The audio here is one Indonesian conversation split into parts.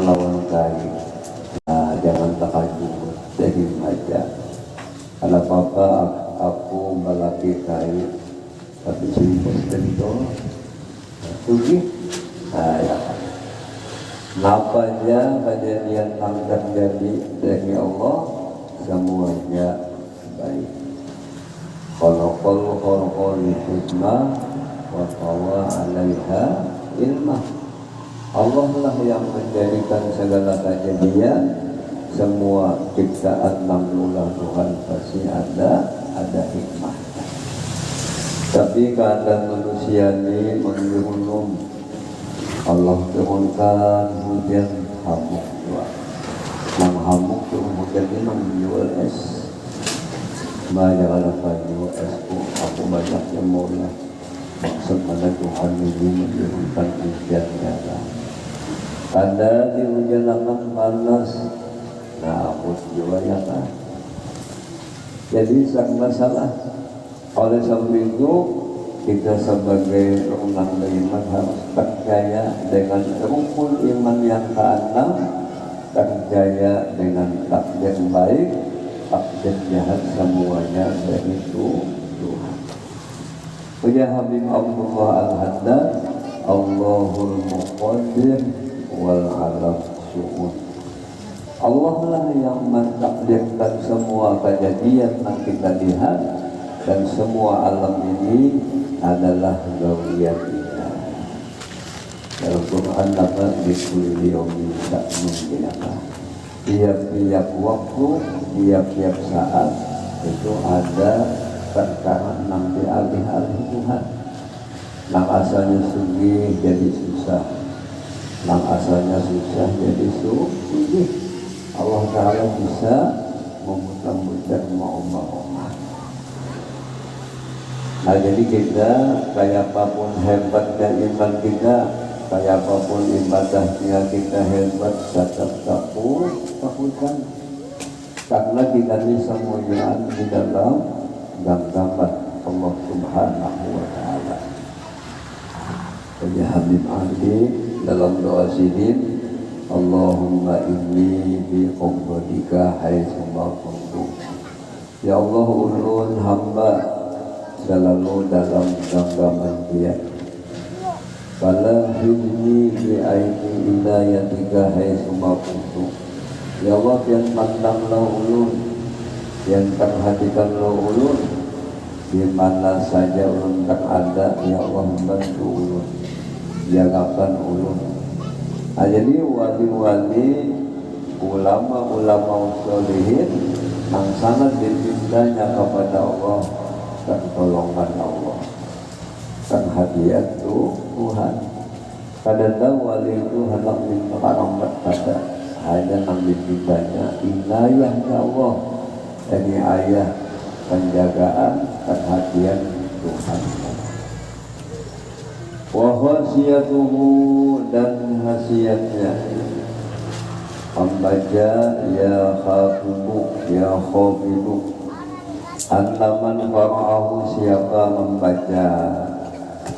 lawan kai. Nah, jangan takajud dari aja. Kalau apa aku balaki kai tapi simpel tentu tugi. Nah, ya. Napanya kejadian yang terjadi dari Allah semuanya baik. Khalaqal hikmah wa tawa 'alaiha ilmah. Allah lah yang menjadikan segala kejadian, semua ciptaan makhluk Tuhan pasti ada hikmah. Tapi keadaan manusia ini menggunung, Allah turunkan hujan hamuk dua. Yang hamuk itu hujan ini menjual es. Banyak apa jual es aku banyak yang maunya. Maksud pada Tuhan ini menurunkan hujannya. Ada di hujan akan panas, nah aku juga ya kan. Jadi sangat masalah. Oleh sebab itu kita sebagai umat beriman harus percaya dengan rukun iman yang keenam, percaya dengan takdir baik, takdir jahat semuanya dari Tuhan. Ya Habib Abdullah Al-Haddad, Allahul Muqaddir wal alam su'ud. Allah lah yang mentakdirkan semua kejadian yang kita lihat, dan semua alam ini adalah gawiyat kita. Dalam Quran apa dikulli yaumin sya'nun binaka. Tiap-tiap waktu, tiap-tiap saat itu ada perkara yang dialih-alih Tuhan. Yang asalnya sugih jadi susah, yang asalnya susah jadi sugih. Allah Ta'ala bisa memutar-mutar umat-umat. Nah, jadi kita kayak apapun hebatnya iman kita, kayak apapun ibadahnya kita hebat, tetap takutkan. Karena kita ini semuanya di dalam genggaman Allah Subhanahu wa Ta'ala. Ya Habib Ali dalam doa sidin, Allahumma inni bi qabdika haitsu ma kuntu. Ya Allah, ulun hamba selalu dalam genggaman dia. Fala hibni bi aini inayatika haitsu ma kuntu. Ya Allah, yang pandanglah ulun, yang perhatikanlah ulun di mana saja ulun berada. Ya Allah, bantu ulun, jagakan ulun. Nah, jadi wali-wali, ulama-ulama sholihin yang sangat dipintanya kepada Allah dan tolongan Allah dan hadiah Tuhan. Kadang wali itu hendak minta rahmat pada hanya yang dipintanya inayahnya Allah, ini ayah penjagaan perhatian Tuhan. Wa khasiyatuhu, dan khasiatnya membaca ya khafidu ya khafidu. Antaman qara'ahu, siapa membaca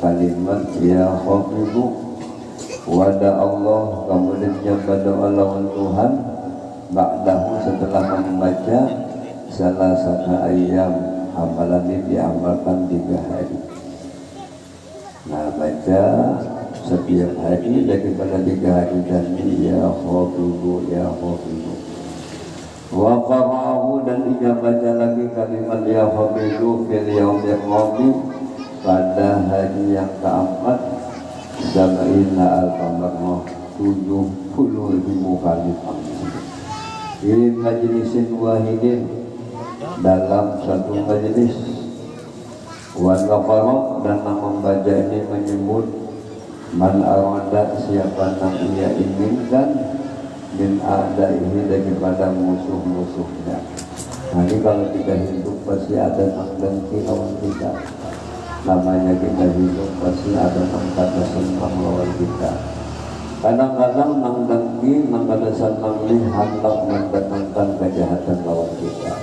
kalimat ya khafidu wada Allah, kemudian dia berdoa lawan Tuhan, ba'dahu, setelah membaca salah satu ayam, amalan ini diamalkan 3 hari. Nah, baca setiap hari daripada 3 hari dan ya khafidu ya khafidu. Wa qara'ahu, dan ia baca lagi kalimat ya khafidu fil yaumir rabi, pada hari yang keempat, sab'ina al-qamarah, 70.000 kali. Ini majlisin wahidin, dalam satu majlis. Wa naqara, dan membaca ini menyebut man arada, siapa yang ia inginkan, min a'daihi, daripada musuh-musuhnya. Nah, ini kalau kita hidup pasti ada nangdengki lawan kita. Namanya kita hidup pasti ada nangkata senang lawan kita. Kadang-kadang nangdengki, nangkata senang ini hendak mendatangkan kejahatan lawan kita.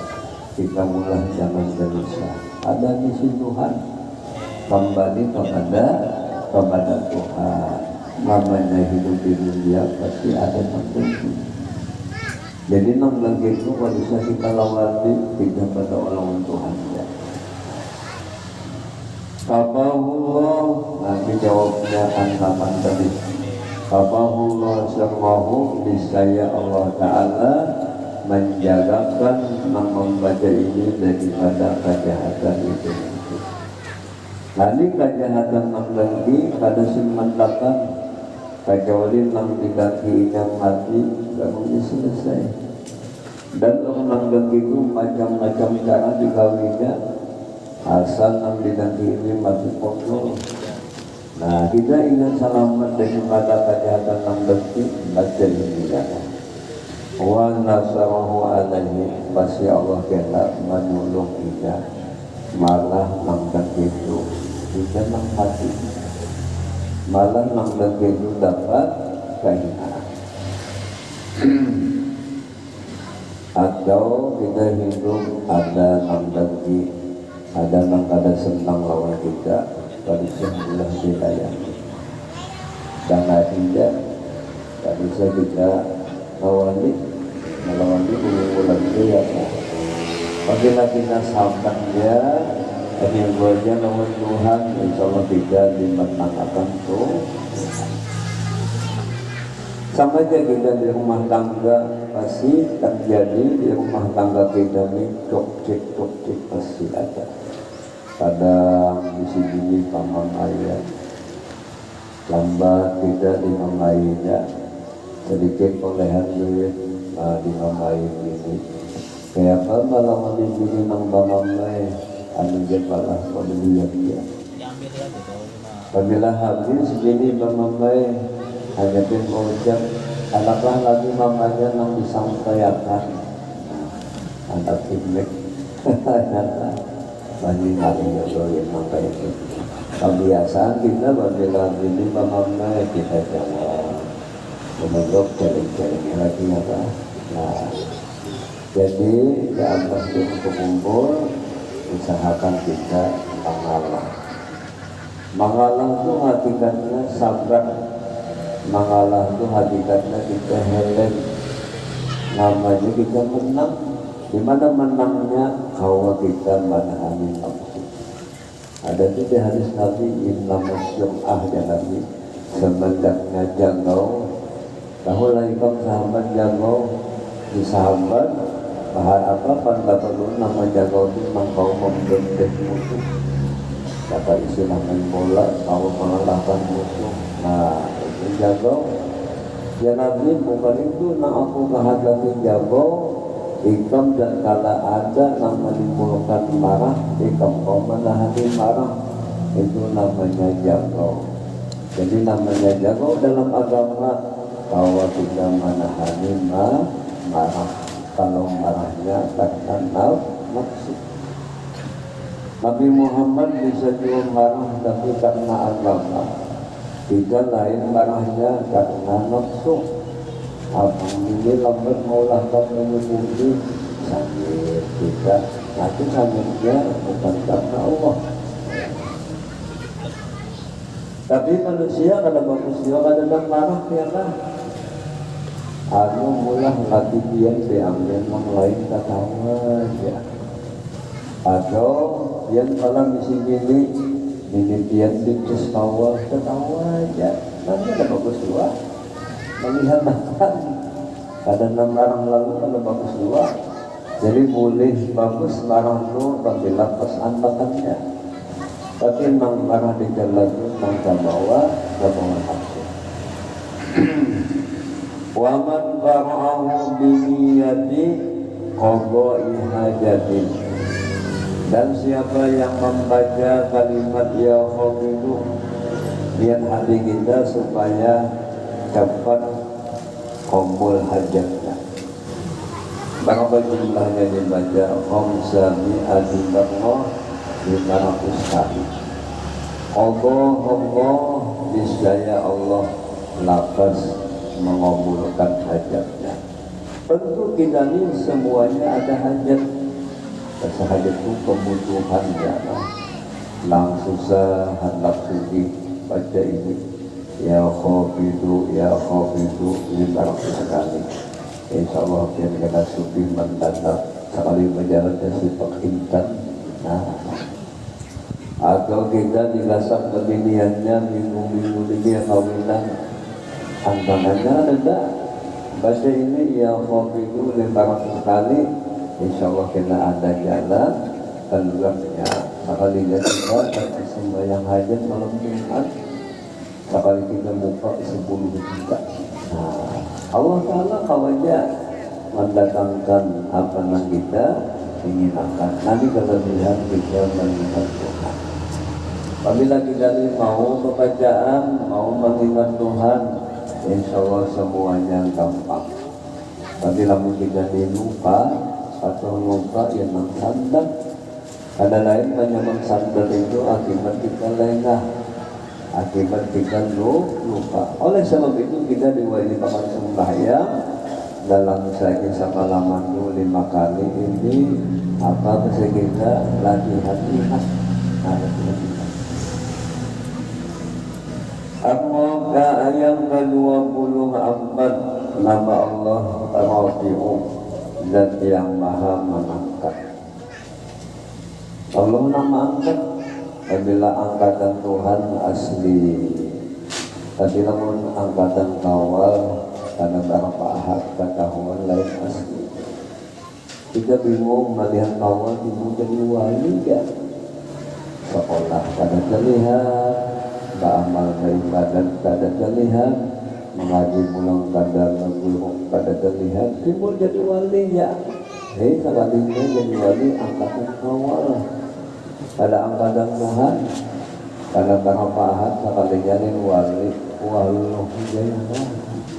Kita mulai jangan gelisah. Ada misi Tuhan, kembali kepada Tuhan. namanya hidup di dunia pasti ada tentu. Jadi 16 itu kalau bisa kita lawati tidak pada orang Tuhan ya. Kafahullah, nanti jawabnya antaman tadi. Kafahullah sirrahu, niscaya Allah Ta'ala menjagakan membaca ini daripada kejahatan itu. Nanti kejahatan lagi pada sementara kecuali nang dikaki yang mati gak mungkin selesai. Dan orang lagi itu macam-macam cara dikawinnya asal nang dikaki ini masih kosong. Nah kita ingin selamat daripada kejahatan nang lagi baca ini ya. Wa nasarahu alaihi, pasti Allah kena menolong kita. Malah nang lagi itu kita nang mati, malah nang lagi itu dapat kehinaan. Atau kita hidup ada nang lagi, ada nang kada senang lawan kita, pada sebelah dilayani. Dan tidak bisa kita melawan lagi ya. Apabila kita sabar dia, ini buatnya lawan Tuhan, insya Allah tidak dimenangkan tuh. Sama aja kita di rumah tangga pasti terjadi, di rumah tangga kita ini cok-cik pasti ada. Kadang di sini paman ayah, lambat kita dimamainya, sedikit olehan duit dimamai ini. Kayak apa malah melindungi nang mamai, anu jepalah pada dia. Apabila habis segini mamai, hanya pun mengucap, anaklah lagi mamanya nang disampaikan, anak timik, bagi hari yang sampai itu. Kebiasaan kita apabila ini mamai kita jangan menegak jaring-jaring lagi apa. Nah, jadi dalam untuk kumpul usahakan kita mengalah itu hakikatnya sabar, mengalah itu hakikatnya kita helem, namanya kita menang. Dimana menangnya kalau kita menahani nafsu. Ada di hadis Nabi Inna masyur'ah ya Nabi semenjaknya jangkau tahu lagi sahabat jangkau di sahabat bahan apa pada perlu nama jangkau itu mengkau membentuk musuh kata istilah main bola mau mengalahkan musuh. Nah itu jangkau ya Nabi bukan itu nak aku menghadapi jangkau ikam dan kala ada yang menimbulkan marah ikam kau menahani marah itu namanya jangkau. Jadi namanya jangkau dalam agama bahwa kita menahani marah kalau marahnya karena nafsu. Nabi Muhammad bisa juga marah tapi karena agama, tidak lain marahnya karena nafsu. Abang ini lambat maulahkan menyebut sakit tidak, nanti sakitnya bukan karena Allah. Tapi manusia kada manusia kada marah ya lah. Anu mulah lagi dia diambil orang lain ketawa ya. Atau yang malam di sini ini dia dicus ketawa aja. Nanti ada bagus dua. Melihat makan kadang marah lalu ada bagus dua. Jadi boleh bagus marah lu apabila pesan makannya. Tapi memang marah di jalan itu nangka bawa nafsu. Waman bara'ahu biniyati qadha'i hajatin. Dan siapa yang membaca kalimat ya khamidu niat hati kita supaya dapat kumpul hajatnya. Berapa jumlahnya dibaca? Khamsami adillallah 500 kali. Allah niscaya Allah lafaz mengabulkan hajatnya. Tentu kita ini semuanya ada hajat. Rasa hajat itu kebutuhan ya. Lang susah hendak sudi baca ini. ya khofidu ini barang sekali. Insya Allah yang kita sufi mendatang sekali berjalan ke sifat intan. Nah, atau kita digasak berdiniannya minggu-minggu ini kawinan antangannya ada bahasa ini ya khofidu ini barang sekali. Insya Allah kita ada jalan keluarnya. Sekali kita sembahyang hajat malam Jumat, sekali kita buka 10 juta. Nah, Allah Ta'ala kawannya mendatangkan apa yang kita inginkan. Nanti kelebihan kita mengingat Tuhan. Apabila kita mau bacaan, mau mengingat Tuhan, insya Allah semuanya gampang. Apabila kita lupa atau lupa yang mengsandak, ada lain banyak mengsandak itu akibat kita lengah, akibat kita lupa. Oleh sebab itu kita diwajibkan sembahyang dalam sehari semalam 5 kali ini apa bisa kita latihan ingat. Apakah yang ke-24 nama Allah Ar-Rafi'u, Zat yang maha mengangkat. Allah nama angkat apabila angkatan Tuhan asli, tapi namun angkatan kawal karena beberapa ahad ketahuan lain asli. Kita bingung melihat kawal bingung jadi wali ya. Sekolah kada terlihat, beramal beribadat kada terlihat, mengaji pulang kada ngeguru kada terlihat, timbul jadi wali ya. Sekalinya jadi wali angkatan kawal. Pada angkatan Tuhan, pada beberapa ahad sekali jadi wali waluh jaya.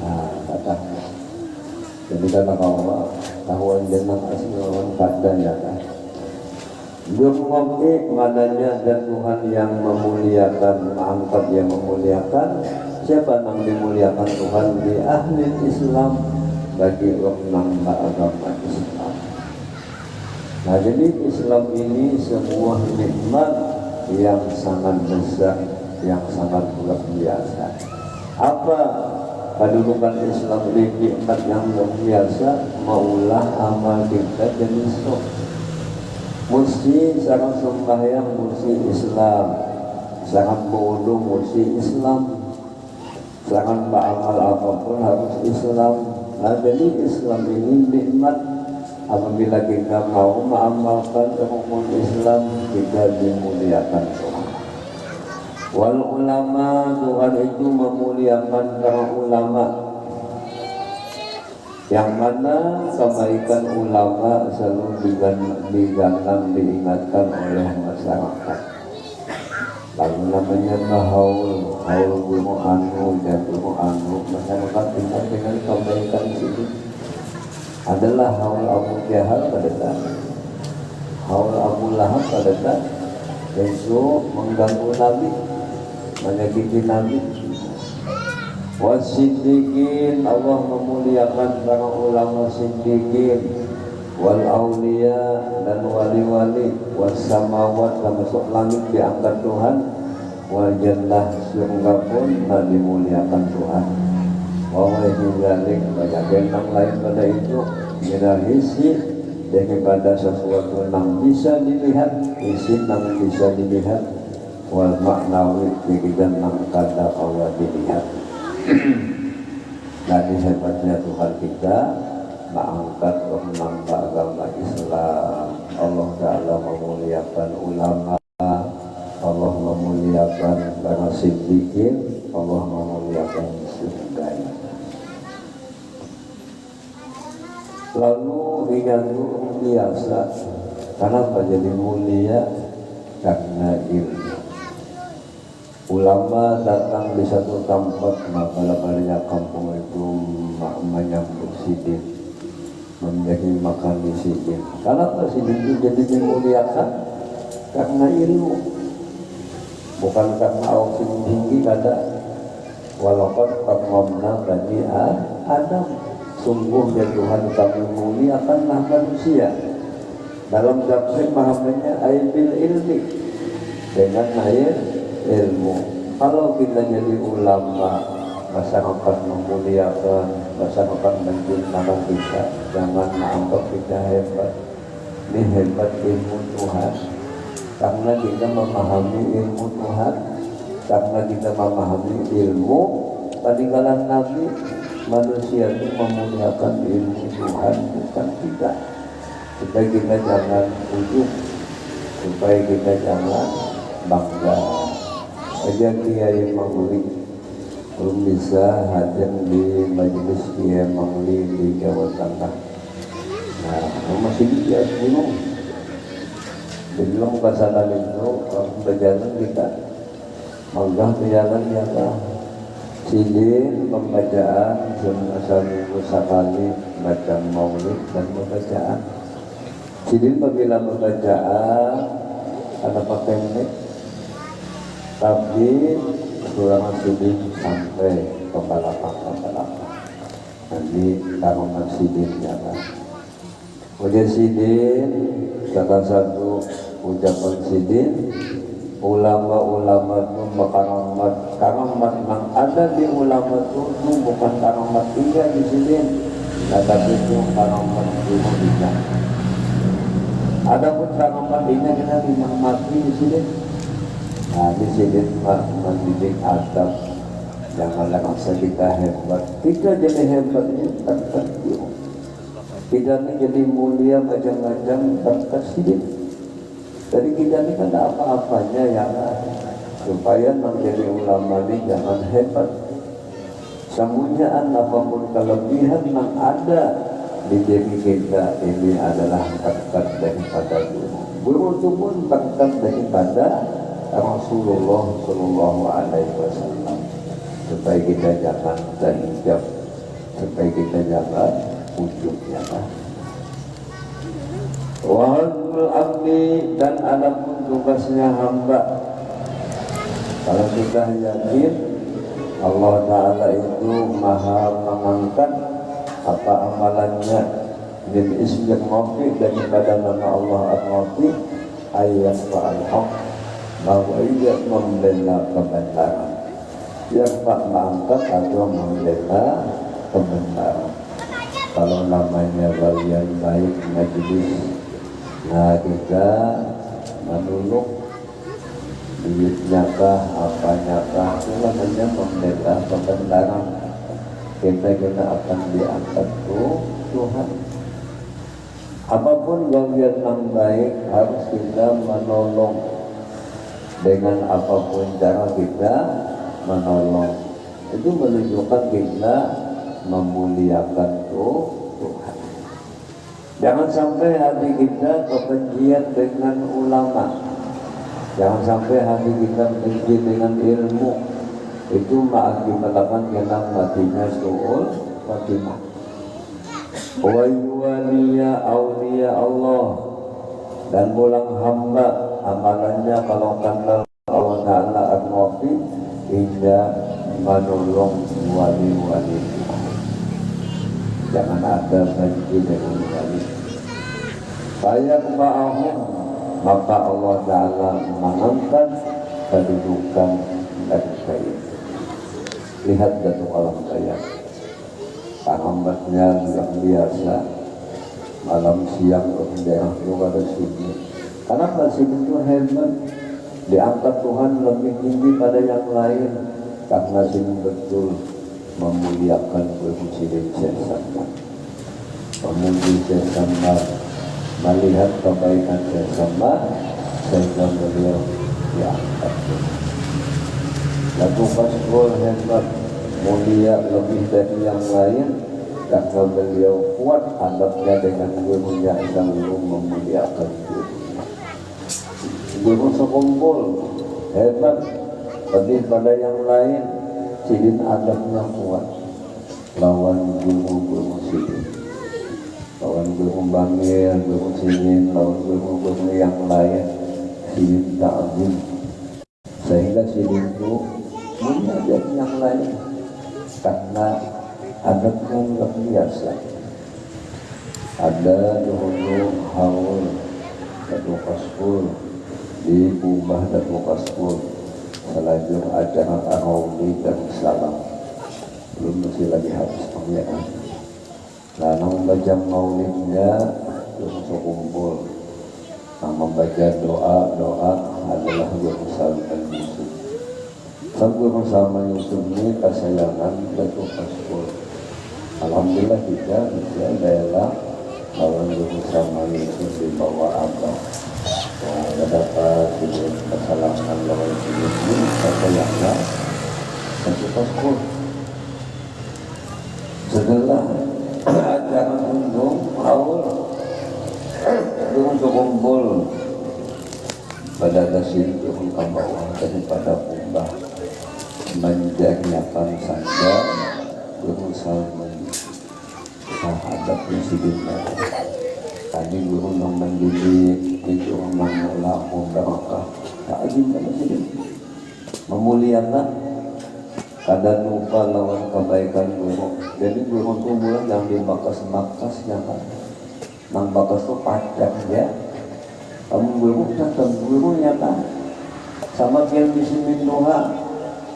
Nah, katanya. Jadi kata kawal tahuan jenang asli orang kada ya kan. Dua mengomong mananya dan Tuhan yang memuliakan, mengangkat yang memuliakan. Siapa yang dimuliakan Tuhan di ahli Islam bagi orang agama Islam. Nah, jadi Islam ini sebuah nikmat yang sangat besar, yang sangat luar biasa. Apa kedudukan Islam di nikmat yang luar biasa? Maulah amal kita jadi sok. Mesti sangat sembahyang mesti Islam, sangat berwudu mesti Islam, sangat beramal apapun harus Islam. Nah, jadi Islam ini nikmat. Apabila kita mau mengamalkan rukun Islam, kita dimuliakan Tuhan. Wal ulama, Tuhan itu memuliakan para ulama, yang mana kebaikan ulama selalu diganang diingatkan oleh masyarakat. Lalu namanya haul guru anu dan guru anu, masyarakat ingat dengan kebaikan itu. Adalah haul Abu Jahal pada saat, haul Abu Lahab pada saat itu mengganggu Nabi, menyakiti Nabi. Wasiddiqin, Allah memuliakan para ulama siddiqin, wal aulia dan wali-wali, was samawat termasuk langit diangkat Tuhan, wal jannah surga pun dimuliakan Tuhan. Bahwa dibalik banyak benang lain pada itu minahisi daripada sesuatu yang bisa dilihat, isi yang bisa dilihat, wal maknawi dikidan yang kada Allah dilihat. Jadi hebatnya Tuhan kita mengangkat menambah agama Islam. Allah Ta'ala memuliakan ulama, Allah memuliakan para siddiqin, Allah memuliakan surga. Lalu diganggu biasa. Kenapa jadi mulia? Karena ilmu. Ulama datang di satu tempat, maka lebarnya kampung itu menyambut siddiq, menjadi makan di siddiq. Kenapa siddiq itu jadi dimuliakan? Karena ilmu, bukan karena aksi tinggi kada. Walaupun karena bani Adam, sungguh ya Tuhan kami muliakanlah manusia. Dalam tafsir mahamnya ayat bil ilmi, dengan ayat ilmu. Kalau kita jadi ulama, masyarakat memuliakan, masyarakat mencintakan kita, jangan menganggap kita hebat. Ini hebat ilmu Tuhan, karena kita memahami ilmu Tuhan, karena kita memahami ilmu peninggalan Nabi. Manusia itu memuliakan ilmu Tuhan, bukan kita. Supaya kita jangan ujub, supaya kita jangan bangga. Aja Kiai Mangli belum bisa hadir di majelis Kiai Mangli di Jawa Tengah. Nah, masih dia gunung. Belum kesana itu, kalau berjalan kita menggah berjalan ya lah. Sidin pembacaan semasa minggu sekali baca maulid dan pembacaan. Sidin apabila pembacaan ada pakai mic, tapi surangan sidin sampai ke balapang. Nanti karangan sidin ya kan. Kemudian sidin kata satu ucapan sidin, ulama-ulama itu karamat yang ada di ulama itu bukan karamat tinggal di sidin, tapi itu karamat di Madinah. Ada pun karamat ini kita mati di sidin. Nah, di sini mendidik adab, janganlah masa kita hebat. Kita jadi hebat ini tertentu. Kita ini jadi mulia macam-macam berkat sini. Jadi kita ini kan apa-apanya yang supaya menjadi ulama ini jangan hebat. Sembunyian apapun kelebihan yang ada di diri kita ini adalah berkat daripada guru. Guru itu pun berkat daripada Rasulullah Sallallahu Alaihi Wasallam, supaya kita jangan terhijab, supaya kita jangan ujub ya kan. Wahul abdi dan adapun tugasnya hamba. Kalau sudah yakin Allah Ta'ala itu maha mengangkat apa amalannya min ismi al-Mu'ti daripada nama Allah al-Mu'ti ayat wa'al-haq, bahwa ia membela kebenaran. Yang tak mengangkat atau membela kebenaran. Kalau namanya bagian baik majelis, nah kita menuluk duitnya kah, apanya kah, itu namanya membela kebenaran. Kita akan diangkat Tuhan. Apapun bagian yang baik harus kita menolong. Dengan apapun cara kita menolong, itu menunjukkan kita memuliakan Tuhan. Jangan sampai hati kita kebencian dengan ulama, jangan sampai hati kita benci dengan ilmu. Itu mengakibatkan kita matinya su'ul khatimah. Wa yuwaliya awliya Allah, dan pulang hamba amalannya kalau kata Allah Ta'ala al-Mu'ti hingga menolong wali-wali. Jangan ada benci dengan wali. Bayar ma'ahum, maka Allah Ta'ala mengangkat kedudukan mereka itu. Lihat Datuk Alam Kaya, karamatnya luar biasa. Malam siang daerah luar sini. Kenapa sini itu hebat? Diangkat Tuhan lebih tinggi pada yang lain, karena sini betul memuliakan Presiden Sesama, memuji Sesama, melihat kebaikan Sesama, sehingga beliau diangkat. Lalu Pastor hebat, mulia lebih dari yang lain, karena beliau kuat hadapnya dengan gurunya selalu memuliakan gurunya. Guru sekumpul hebat lebih pada yang lain, sidin adabnya kuat lawan guru-guru sidin, lawan guru bangir, guru sidin, lawan guru-guru yang lain, sidin ta'zim, sehingga sidin itu menjadi yang lain karena adabnya luar biasa. Ada dulu haul Datuk Kasful, diubah Datuk Kasful selajung acara tarawih dan salam. Belum masih lagi habis pengliharan. Nah, membaca maulidnya belum kumpul. Nah, membaca doa adalah urusan Yusuf. Urusan Yusuf ini kesayangan Datuk Paskul. Alhamdulillah kita bisa daerah lawan urusan Yusuf di bawah Abah. Nah, dapat kesalahan lawan Yusuf ini kesayangan Datuk Paskul. Setelah acara undung haul belum kumpul pada dasar turun ke bawah daripada kubah menjagiakan saja berusaha menghadap presidennya. Tadi guru mendidik itu menolak berakah tak izin presiden memuliakan kadang lupa lawan kebaikan guru. Jadi guru itu mulai yang dibakas-bakas yang nang bakas itu pajak ya. Kamu guru datang guru nyata sama pian bisimin doa.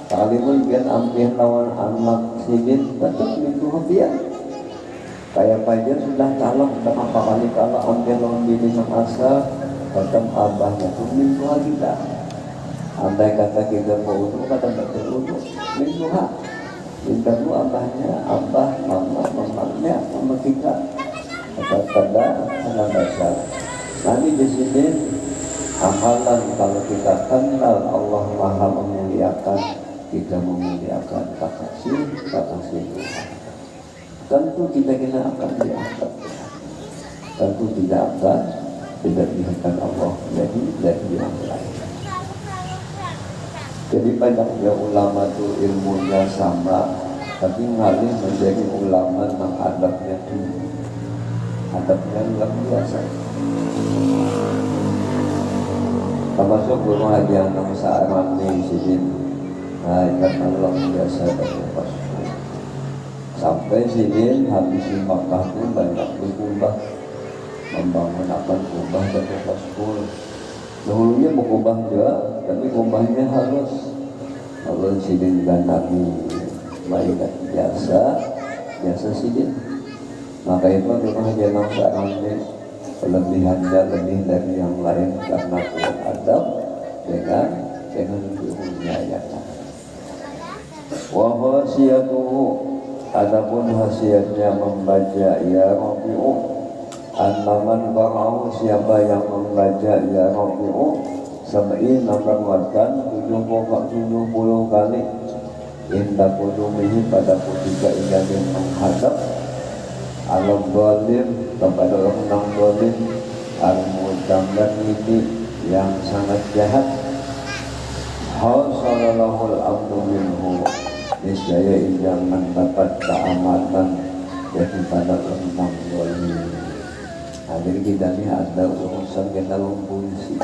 Kali pun pian ambil lawan anak sidin tetap mintuha pian. Kayak pajar sudah calon berapa kali kalau ambil lawan bini asa tetap abahnya tuh mintuha kita. Andai kata kita mau untuk kata betul mintuha. Minta tu abahnya, abah, mamanya, mama kita. Kata-kata sangat dasar. Nanti di sini amalan kalau kita kenal Allah Maha memuliakan, kita memuliakan kakasih Tuhan. Tentu kita akan diangkat. Tentu tidak akan diangkat Allah jadi dari yang lain. Jadi banyaknya ulama itu ilmunya sama, tapi ngalih menjadi ulama yang adabnya tinggi. Adabnya luar biasa. Termasuk guru haji yang saat di sini, nah ikat Allah biasa dan lepas. Sampai sini habis di Makkah itu banyak berubah, membangun akan kubah dan lepas pun. Dahulunya mau kubah juga, tapi kubahnya harus sidin dan Nabi mainkan biasa sidin. Maka itu rumah jenang seorang kelebihannya lebih dari yang lain karena kuat adab dengan dunia yang wa khasiyatuhu adapun khasiatnya membaca ya Rabi'u an-naman qara'u siapa yang membaca ya Rabi'u sab'in menguatkan 70 kali indah kudumihi pada ketika ia menghadap alam zalim kepada orang zalim al-mudamdan ini yang sangat jahat hasalallahul amnu minhu niscaya ia mendapat keamatan daripada orang zalim. Hadir kita ini ada urusan kita polisi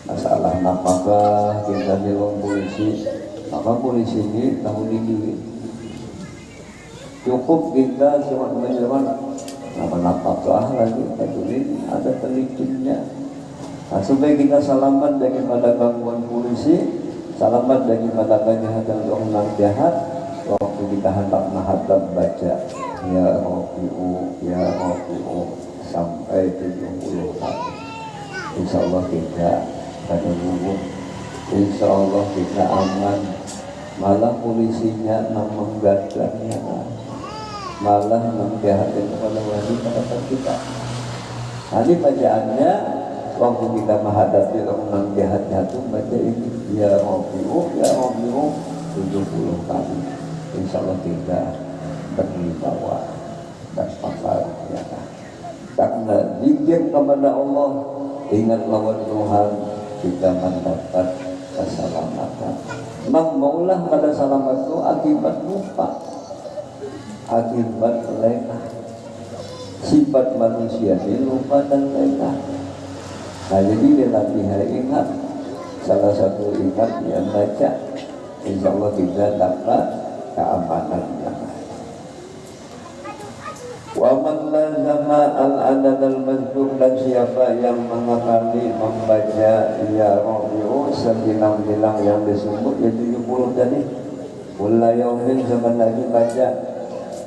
masalah apakah kita di polisi, maka polisi ini tahu diri cukup kita cuma menjelaskan apakah lagi peduli ada telitinya. Nah, supaya kita selamat daripada gangguan polisi, selamat daripada kejahatan orang jahat, waktu kita hendak menghadap baca ya Rabbi'u sampai 70 kali. Insya Allah kita pada umum, insya Allah kita aman. Malah polisinya menggagalnya, malah memjahatkan kepada wanita kita. Ini bacaannya waktu kita menghadapi orang jahat itu baca ini ya Rabbi'u 70 kali. Insya Allah kita berwibawa dan pakar ya. Karena zikir kepada Allah, ingat lawan Tuhan, kita mendapat keselamatan. Maulah pada selamat itu akibat lupa, akibat lengah. Sifat manusia ini lupa dan lengah. Nah jadi dia latihan ingat, salah satu ingat yang baca, insya Allah kita dapat keamanannya. Wa man lazama al-adad al-mazkur dan siapa yang mengakali membaca ya Rabbi rabi'u, sebilang-bilang yang disebut ya 70 tadi. Kulla yaumin zaman lagi baca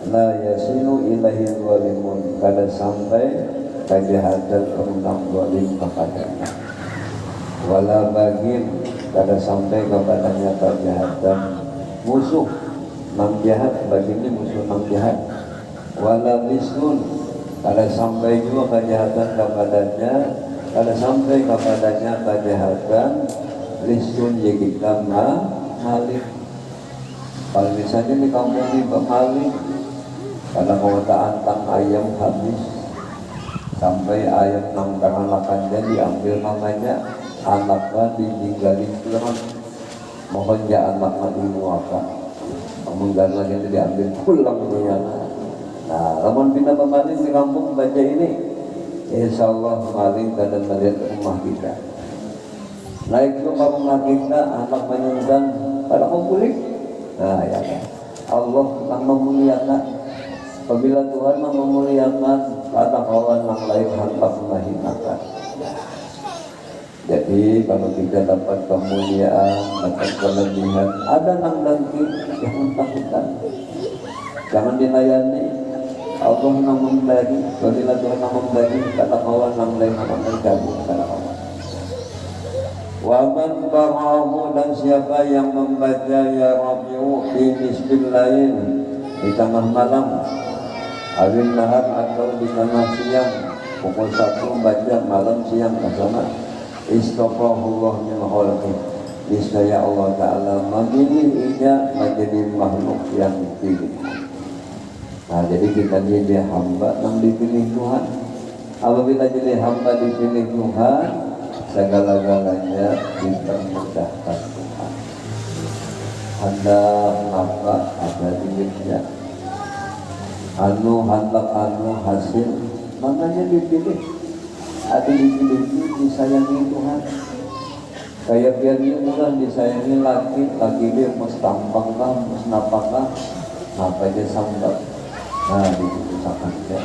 la yasilu ilahi zalimun, kada sampai kejahatan orang zalim kepadanya, wala bagin, kada sampai kepadanya kejahatan musuh nam jahat, baginnya musuh nam jahat, wala bisun, kada sampai juga kejahatan kepadanya, kada sampai kepadanya kejahatan lisun jika maling. Kalau misalnya di kampung ini maling, karena mau antang ayam habis, sampai ayam nang teranakannya diambil mamanya, anaknya ditinggalin pulang, mohon ya anaknya dimuakan, mengganti yang diambil pulang dia. Nah, lamun pindah pemaling di kampung baca ini, insya Allah maling kadang melihat rumah kita. Naik ke rumah kita, anak menyundang, pada kumpulin. Nah, ya kan. Allah akan memuliakan. Apabila Tuhan memuliakan, kata kawan yang lain hendak menghinakan. Jadi kalau kita dapat kemuliaan, dapat kelebihan, ada nang dengki yang takutkan. Jangan dilayani. Allah yang memberi. Apabila Tuhan yang memberi, kata kawan yang lain akan tergabung kata kawan. Wa man qara'ahu, dan siapa yang membaca ya Rabbi'u di nisbil lain, di tengah malam, awil nahar atau di tengah siang, pukul 1 baca malam siang kasana, istaqahullah min khalqi, niscaya Allah Ta'ala memilihnya menjadi makhluk yang dipilih. Nah, jadi kita jadi hamba yang dipilih Tuhan. Apabila jadi hamba dipilih Tuhan, segala-galanya dipermudahkan Tuhan. Anda apa ada duitnya, hendak hasil, makanya dipilih. Ada dipilih itu disayangi Tuhan. Kayak biar dia murah disayangi laki dia mas tampang lah, mas napak lah, apa aja sambat. Nah, diputuskan ya.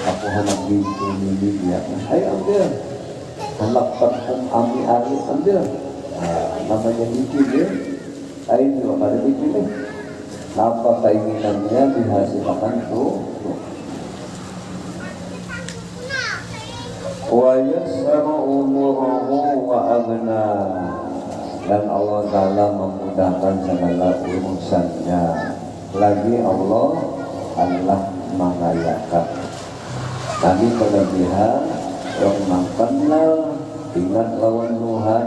Aku hendak gitu ini dia. Ayo ambil. Anak pertama ami-ami ambil. Nah, namanya dipilih. Ayo juga pada dipilih. Apa keinginannya dihasilkan tuh. Wa yassara umurahu wa abna, dan Allah Ta'ala memudahkan segala urusannya. Lagi Allah mengayakan. Nabi kelebihan yang kenal ingat lawan Tuhan,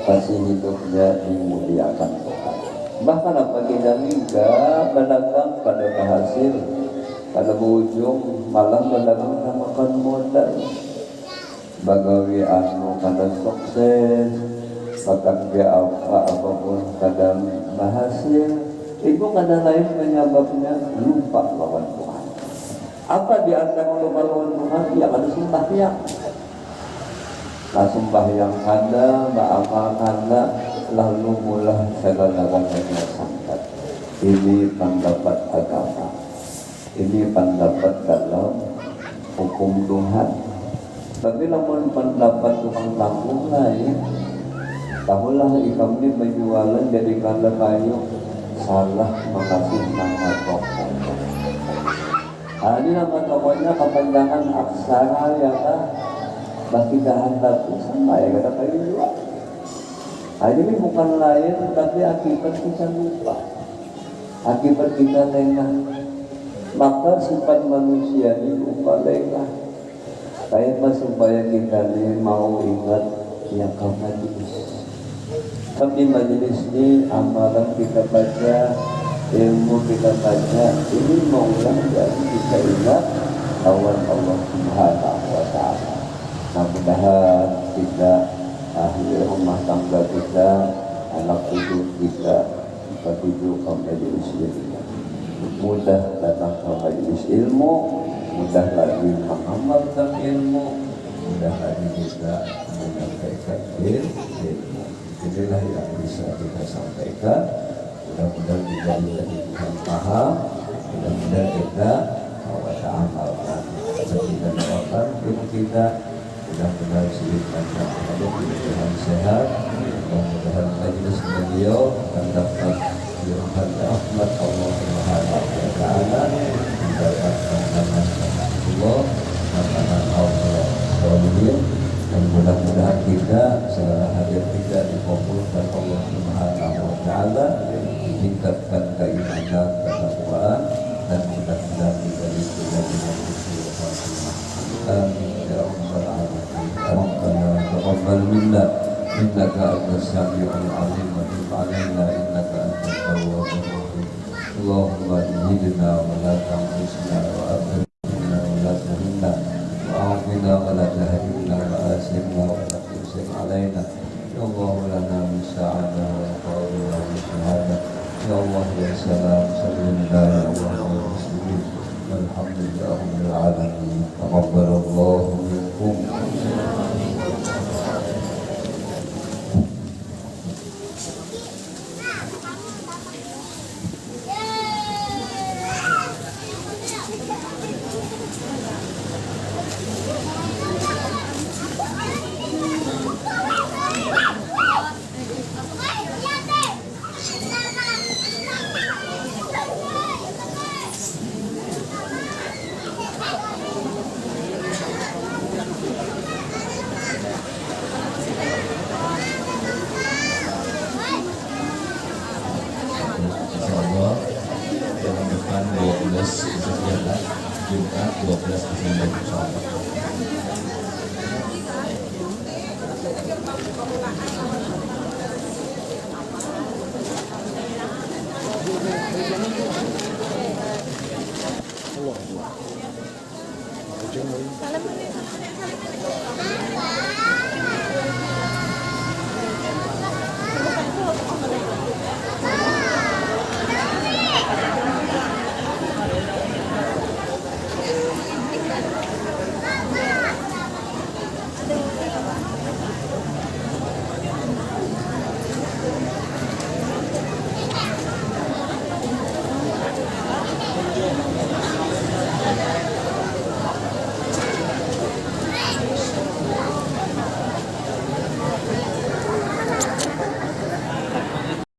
pasti hidupnya dimuliakan Tuhan. Bahkan apa kita minta berdagang pada hasil, pada ujung malam berdagang makan modal. Bagawi anu kada sukses, bahkan dia apapun kada berhasil, itu kada lain penyebabnya lupa lawan Tuhan. Apa di antara lupa lawan Tuhan? Ya kada sembahyang. Nah, sembahyang kada, beramal kada, lalu mulai segala-galanya sangkat. Ini pendapat agama. Ini pendapat dalam hukum Tuhan. Tapi namun pendapat Tuhan tanggung lain, tahulah ikam ini penjualan jadi kala kayu salah mengasih nama toko. Nah, ini nama tokonya kepanjangan aksara ya kan, bagi dahan batu sama ya kata kayu jual. Nah, ini bukan lain tapi akibat kita lupa, akibat kita lengah. Maka sifat manusia ini lupa lengah. Kayaknya supaya kita ini mau ingat yang kau majelis. Tapi majelis ini amalan kita baca, ilmu kita baca, ini maulah jadi kita ingat lawan Allah Subhanahu wa Ta'ala. Mudah-mudahan kita ahli rumah tangga kita, anak cucu kita tuju ke majelis ini. Mudah datang ke majelis ilmu, mudah lagi mengamalkan ilmu, mudah lagi juga menyampaikan ilmu. Inilah yang bisa kita sampaikan. Mudah-mudahan kita menjadi Tuhan paham, mudah-mudahan kita amalkan. Kita doakan ilmu kita, mudah-mudahan sehingga ada mudah-mudahan sehat, mudah-mudahan majelis beliau akan dapat dirahmati rahmat Allah Subhanahu wa taala, mendapatkan Allah, makanan Allah Solihin, dan mudah-mudahan kita segala hajat kita dikabulkan Allah Subhanahu wa taala, ditingkatkan keimanan, ketakwaan, dan mudah-mudahan kita diberikan dengan husnul khatimah. Amin ya rabbal alamin. Rabbana taqabbal minna innaka antas samiul alim wa tub alaina innaka antat tawwabur rahim. Allahumma ihdina wa la tamsisna wa aghfirna wa la tuhinna wa a'afina wa la tahrimna wa asirna wa la tusir alaina. Ya Allah lana min sa'ana wa qawlina wa shahada. Ya Allah ya salam sallallahu ya Allah wa muslimin walhamdulillah rabbil alamin. Taqabbalallahu minkum. Insyaallah bulan depan 12 Zulhijjah Jumat 12 Desember insyaallah. Salam.